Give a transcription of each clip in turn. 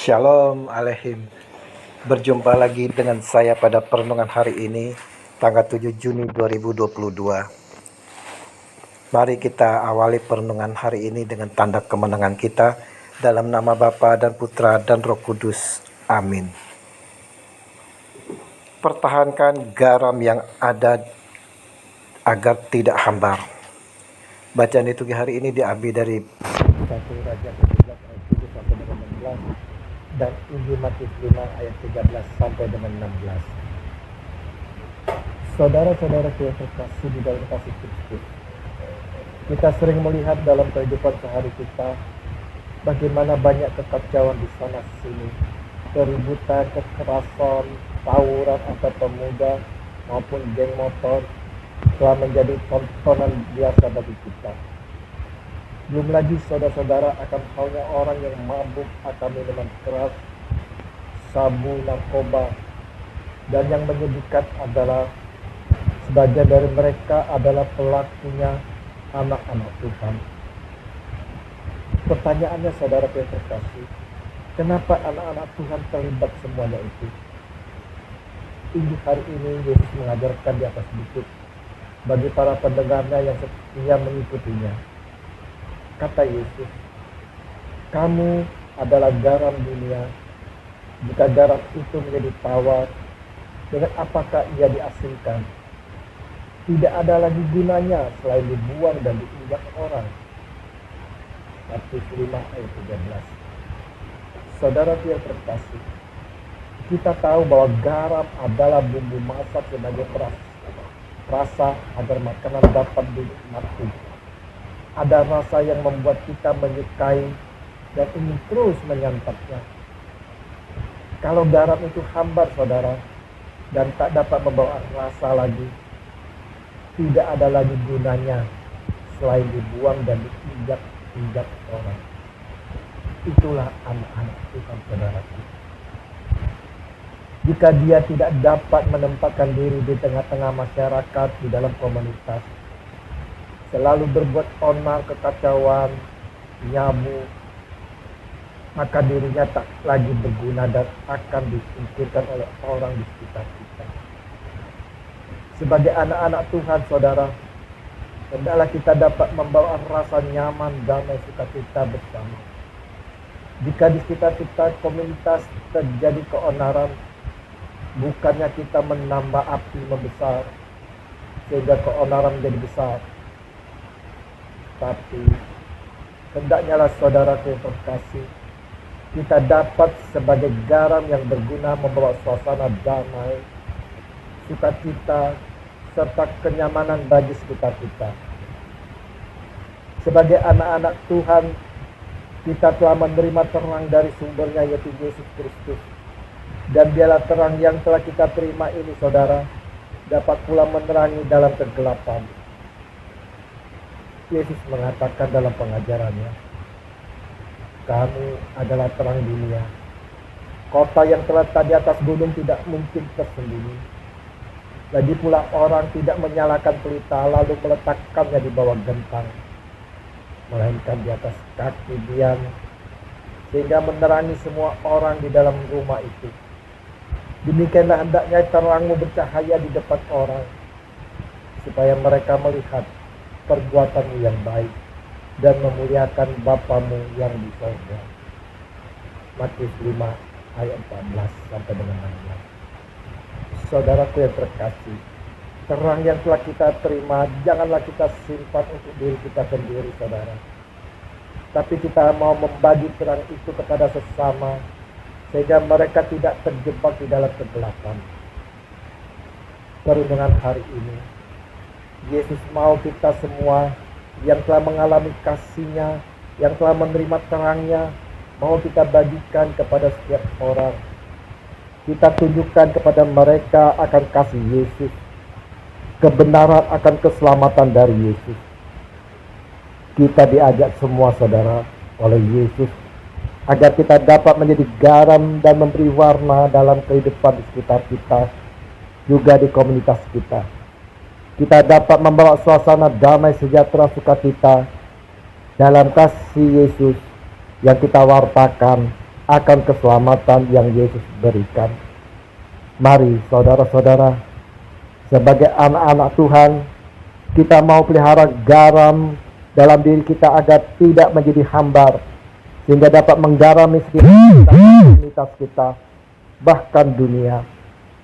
Shalom Aleihim. Berjumpa lagi dengan saya pada perenungan hari ini, tanggal 7 Juni 2022. Mari kita awali perenungan hari ini dengan tanda kemenangan kita dalam nama Bapa dan Putra dan Roh Kudus. Amin. Pertahankan garam yang ada agar tidak hambar. Bacaan liturgi hari ini diambil dari 1 Raja 17 ayat 7 sampai dengan 16 dan Injil Matius 5 ayat 13 sampai dengan 16. Saudara-saudara yang terkasih di dalam kasih Kristus, kita sering melihat dalam kehidupan sehari kita bagaimana banyak kekacauan di sana sini, keributan, kekerasan, tawuran antar pemuda maupun geng motor telah menjadi tontonan biasa bagi kita. Belum lagi saudara-saudara akan halnya orang yang mabuk akan minuman keras, sabu, narkoba, dan yang menyedihkan adalah sebagian dari mereka adalah pelakunya anak-anak Tuhan. Pertanyaannya saudara yang terkasih, kenapa anak-anak Tuhan terlibat semuanya itu? Injil hari ini Yesus mengajarkan di atas bukit bagi para pendengarnya yang setia mengikutinya. Kata Yesus, kamu adalah garam dunia. Jika garam itu menjadi tawar, dengan apakah ia diasinkan? Tidak ada lagi gunanya selain dibuang dan diinjak orang. Matius 5 ayat 13. Saudara yang terkasih, kita tahu bahwa garam adalah bumbu masak sebagai rasa agar makanan dapat dinikmati. Ada rasa yang membuat kita menyukai dan ingin terus menyantapnya. Kalau garam itu hambar saudara dan tak dapat membawa rasa lagi, tidak ada lagi gunanya selain dibuang dan diinjak-injak orang. Itulah anak-anak Tuhan saudaraku. Jika dia tidak dapat menempatkan diri di tengah-tengah masyarakat, di dalam komunitas, selalu berbuat onar, kekacauan, nyabu, maka dirinya tak lagi berguna dan akan disingkirkan oleh orang di sekitar kita. Sebagai anak-anak Tuhan saudara, hendaklah kita dapat membawa rasa nyaman, damai, sukacita bersama. Jika di sekitar kita komunitas terjadi keonaran, bukannya kita menambah api membesar sehingga keonaran menjadi besar, tapi hendaknya lah saudara yang terkasih, kita dapat sebagai garam yang berguna membawa suasana damai, sukacita, serta kenyamanan bagi sekitar kita. Sebagai anak-anak Tuhan, kita telah menerima terang dari sumbernya, yaitu Yesus Kristus. Dan dialah terang yang telah kita terima ini saudara, dapat pula menerangi dalam kegelapan. Yesus mengatakan dalam pengajarannya, kamu adalah terang dunia. Kota yang terletak di atas gunung tidak mungkin tersembunyi. Lagi pula orang tidak menyalakan pelita lalu meletakkannya di bawah gentang, melainkan di atas kaki dian, sehingga menerangi semua orang di dalam rumah itu. Demikianlah hendaknya terangmu bercahaya di depan orang, supaya mereka melihat perbuatanmu yang baik dan memuliakan Bapamu yang di sorga. Matius 5 ayat 14 sampai dengan 16. Saudaraku yang terkasih, terang yang telah kita terima janganlah kita simpan untuk diri kita sendiri saudara, tapi kita mau membagi terang itu kepada sesama sehingga mereka tidak terjebak di dalam kegelapan. Perenungan hari ini, Yesus mau kita semua yang telah mengalami kasih-Nya, yang telah menerima terang-Nya, mau kita bagikan kepada setiap orang. Kita tunjukkan kepada mereka akan kasih Yesus, kebenaran akan keselamatan dari Yesus. Kita diajak semua saudara oleh Yesus agar kita dapat menjadi garam dan memberi warna dalam kehidupan di sekitar kita, juga di komunitas kita. Kita dapat membawa suasana damai, sejahtera, sukacita dalam kasih Yesus yang kita wartakan akan keselamatan yang Yesus berikan. Mari saudara-saudara, sebagai anak-anak Tuhan, kita mau pelihara garam dalam diri kita agar tidak menjadi hambar, sehingga dapat menggarami sekitar komunitas kita, bahkan dunia.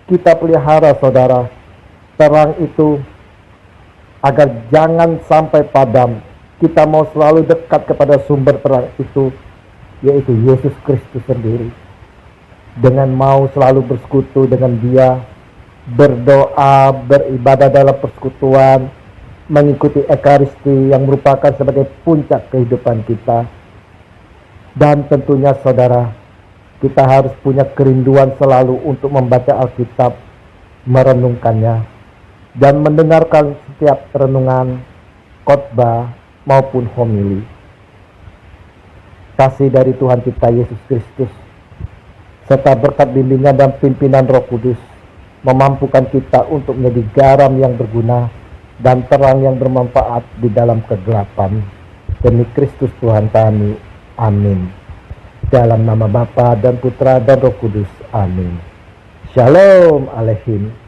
Kita pelihara saudara, terang itu agar jangan sampai padam. Kita mau selalu dekat kepada sumber terang itu, yaitu Yesus Kristus sendiri. Dengan mau selalu bersekutu dengan Dia, berdoa, beribadah dalam persekutuan, mengikuti Ekaristi yang merupakan sebagai puncak kehidupan kita. Dan tentunya saudara, kita harus punya kerinduan selalu untuk membaca Alkitab, merenungkannya, dan mendengarkan setiap renungan, khotbah, maupun homili. Kasih dari Tuhan kita Yesus Kristus, serta berkat bimbingan dan pimpinan Roh Kudus, memampukan kita untuk menjadi garam yang berguna dan terang yang bermanfaat di dalam kegelapan. Demi Kristus Tuhan kami. Amin. Dalam nama Bapa dan Putra dan Roh Kudus. Amin. Shalom Aleichem.